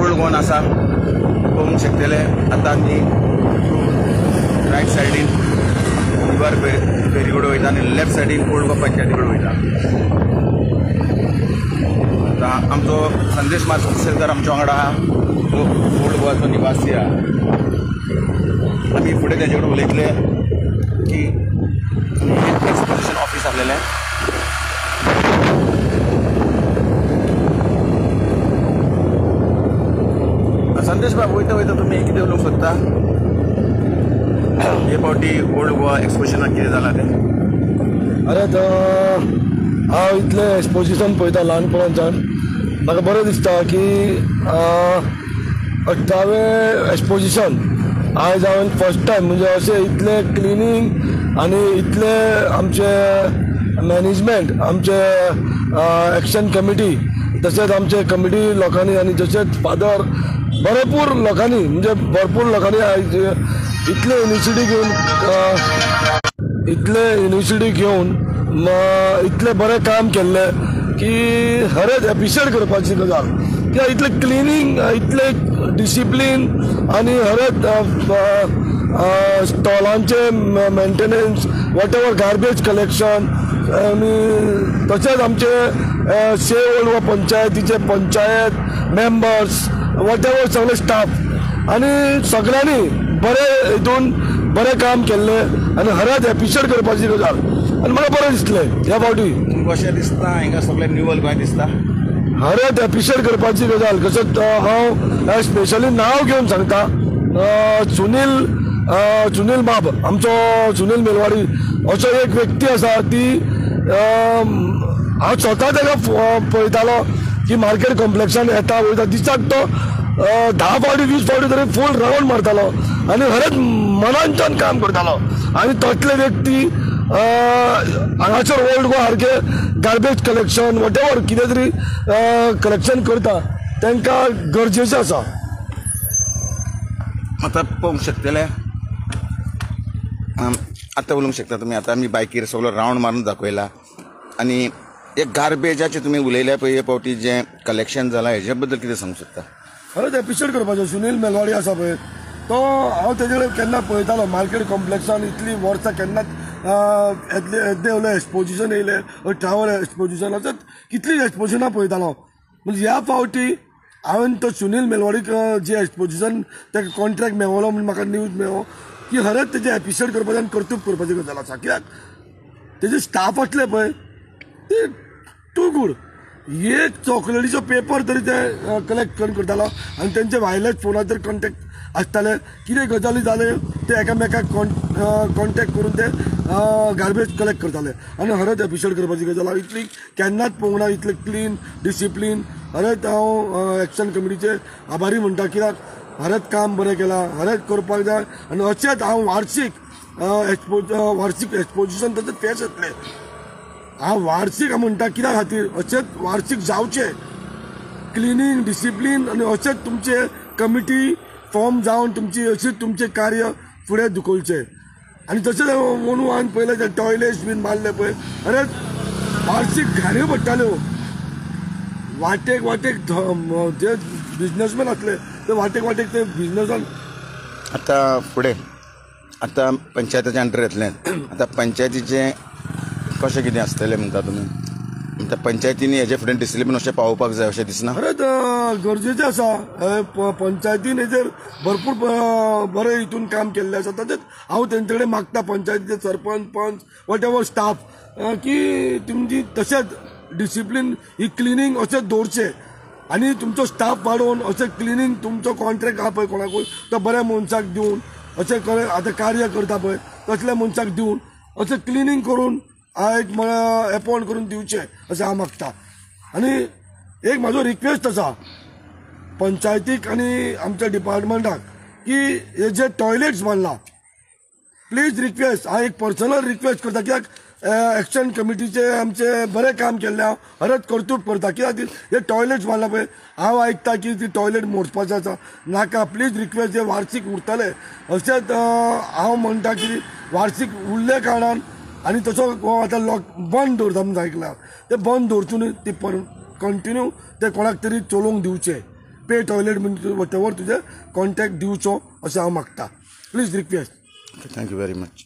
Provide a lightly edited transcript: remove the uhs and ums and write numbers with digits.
Old Goan आसा पळोवंक शकतले. आतां आमी रायट सायडीन रिवर फेरी कडेन वयता आनी लेफ्ट सायडीन ओल्ड गोवा पंचायती कडेन वयता. आतां आमचो संदेश मार्सेलकर आमच्या वांगडा आहा, तो ओल्ड गोवाचो निवासी आहा. आमी फुडें तेजे कडेन उलयतले की एक्सपोजिशन ऑफिस आसलेलें संदेश बाब वयता वयता तुमी कितें उलोवंक सोदता? हे फावटी ओल्ड गोवा एक्सपोजिशनाक कितें जालां तें? अरे हांव इतलें एक्सपोजिशन पळयता ल्हानपणाच्यान. म्हाका बरें दिसता की 18वें एक्सपोजिशन आयज हांवें फर्स्ट टायम म्हणजे अशें इतलें क्लिनींग आनी इतलें आमचे मॅनेजमेंट, आमचे एक्शन कमिटी, तशेंच आमचे कमिटी लोकांनी आनी तशेंच फादर भरपूर लोकांनी म्हणजे भरपूर लोकांनी आयज इतले इनिशिएटीव घेवन इतलें बरें काम केल्लें की खरेंच एप्रिशिएट करपाची गजाल. कित्याक इतलें क्लिनींग, इतलें डिसिप्लीन आनी खरेंच स्टॉलांचे maintenance, whatever garbage collection आनी तशेंच आमचे सेव ओल्ड गोवा पंचायतीचे पंचायत मेंबर्स, वॉट एवर सगळे स्टाफ आनी सगळ्यांनी बरें हितून बरें काम केल्लें आनी खरेंच एप्रिशिएट करपाची गजाल. आनी म्हाका बरें दिसलें ह्या फावटी. कशें दिसता हिंगा सगळें निवल गोंय दिसता? खरेंच एप्रिशिएट करपाची गजाल. कशें हांव स्पेशली नांव घेवन सांगता, सुनील बाब, आमचो सुनील मेलवाडी असो एक व्यक्ती आसा. ती हांव स्वता ताका पळयतालो की मार्केट कॉम्प्लेक्सान येता वयता, दिसाक तो 10 फावटी 20 फावटी तरी फूल रावंड मारतालो आनी खरेंच मनांच्यान काम करतालो. आनी तसले व्यक्ती हांगासर ओल्ड गोवा सारके गार्बेज कलेक्शन वॉट एवर कितें तरी कलेक्शन करता, तांकां गरजेचें आसा. आतां पळोवंक शकतले, आतां उलोवंक शकता तुमी. आतां आमी बायकीर सगळो रावंड मारून दाखयला आनी एक गार्बेजाचें तुमी उलयल्या पळय हे फावटी जें कलेक्शन जालां हेजे बद्दल कितें सांगूंक सोदता? खरेंच एप्रिशिएट करपाचें. सुनील मेलवाडी आसा पळय तो, हांव तेजे कडेन केन्ना पळयतालो मार्केट कॉम्प्लेक्सान इतलीं वर्सां केन्नाच येदे उलय एक्सपोजिशन येयलें, 18वें एक्सपोजिशन असोच कितलीं एक्सपोजिशनां पळयतालो. म्हणजे ह्या फावटी हांवें तो सुनील मेलवाडीक जे एक्सपोजिशन ताका कॉन्ट्रॅक्ट मेळ्ळो म्हूण म्हाका न्यूज मेळ्ळो की खरेंच तेजें एप्रिशिएट करपाचें आनी कर्तूब करपाची गजाल आसा. कित्याक तेजे स्टाफ आसले पळय ते टू गूड. एक चॉकलेटीचो पेपर तरी ते कलेक्ट करून करतालो आनी तेंचे वायरलेस फोनाचेर कॉन्टॅक्ट आसताले. कितें गजाली जाले ते एकामेकाक कॉन्टॅक्ट करून ते गार्बेज कलेक्ट करताले आनी खरेंच एप्रिशिएट करपाची गजाल. इतली केन्नाच पळोवंक ना इतलें क्लीन डिसिप्लीन. खरेंच हांव एक्शन कमिटीचे आभारी म्हणटा, कित्याक खरेंच काम बरें केलां, खरेंच करपाक जाय. आनी अशेंच हांव वार्षिक एक्सपोजिशन तशेंच फेस येतलें. हांव वार्षिक म्हणटा कित्या खातीर अशेंच वार्षिक जावचें, क्लिनींग डिसिप्लीन आनी अशेंच तुमचे कमिटी फॉर्म जावन तुमची अशीच तुमचें कार्य फुडें धुकलचें. आनी तशेंच म्हणून हांवें पयलें ते टॉयलेट्स बीन मारले पळय, खरेंच वार्षिक घाण्यो पडटाल्यो. वाटेक जे बिजनसमॅन आसले ते वाटेक ते बिजनसान. आतां फुडें आतां पंचायतीच्या अंडर येतलें. आतां पंचायतीचें कशें कितें आसतलें म्हणटा तुमी? म्हणटा पंचायतींनी हेजे फुडें डिसिप्लीन अशें पावोवपाक जाय अशें दिसना? खरेंच गरजेचें आसा. पंचायतीन हेजेर भरपूर बरें हितून काम केल्लें आसा. तशेंच हांव तेंचे कडेन मागता पंचायतीचे सरपंच पंच वॉट एवर स्टाफ की तुमची तशेंच डिसिप्लीन ही क्लिनींग अशेंच दवरचें आनी तुमचो स्टाफ वाडोवन अशें क्लिनींग तुमचो कॉन्ट्रॅक्ट आहा पळय कोणाकूय तो बऱ्या मनशाक दिवन अशें आतां कार्य करता पळय तसल्या मनशाक दिवन अशें क्लिनींग करून एक अपॉइंट करून दिवचें अशें हांव मागता. आनी एक म्हाजो रिक्वेस्ट आसा पंचायतीक आनी आमच्या डिपार्टमेंटाक की हे जे टॉयलेट्स बांदला प्लीज रिक्वेस्ट, हांव एक पर्सनल रिक्वेस्ट करता. कित्याक एक्शन कमिटीचे आमचे बरें काम केल्लें हांव खरेंच कर्तूब करता. कित्याक हे टॉयलेट्स बांदला पळय हांव आयकता की ती टॉयलेट मोडपाचें आसा. नाका, प्लीज रिक्वेस्ट, हे वार्षिक उरतले अशेंच हांव म्हणटा की वार्षिक उरले कारणान आनी तसो आतां बंद दवरता म्हणून आयकलां ते बंद दवरचून ती कंटिन्यू ते कोणाक तरी चलोवंक दिवचें. पे टॉयलेट म्हणजे वॉट एवर तुजे कॉन्टॅक्ट दिवचो अशें हांव मागता. Please request. Thank you very much.